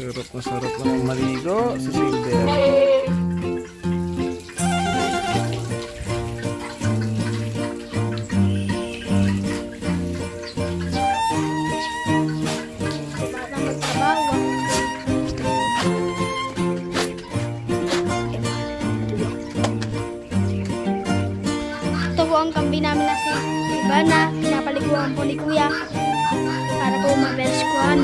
Sarap naman maligo sa Silver. Ito po ang kambing namin na si Ivana. Pinapaliguan po ni Kuya para po mag-rescuehan.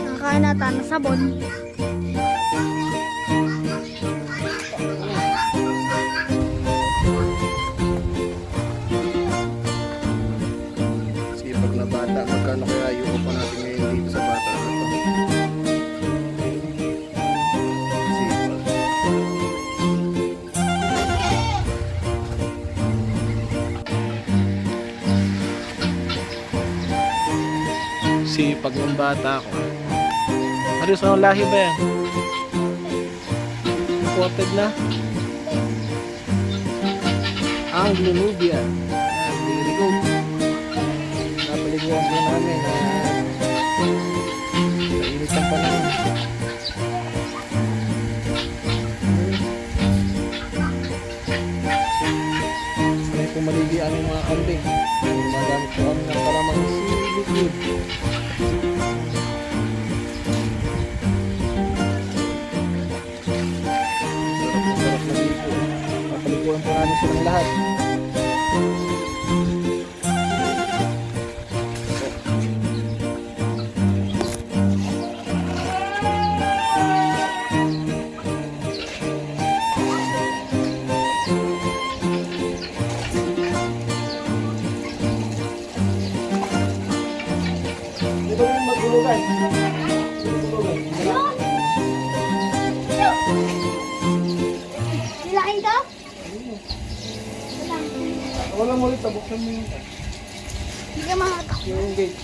Nakain nata ng sabon. Sipag na bata. Magkano kaya yung upa natin ngayon dito sa bata na to? Sipag. Sipag ng bata ko. Ano sa lahi ba yan? Imported na? Anglo-Nubian. Ayan, very good. Napaliguan po namin na mainit ang panahon. Sanay po maligian yung mga kambing. Magamit po kami ng palamang liquid. Sarap na ligo. Napaliguan po namin silang lahat. Dito yung magulugan. Nilain to? Wala mo ulit, tabuksan mo yung Hindi ka makatakot. gate.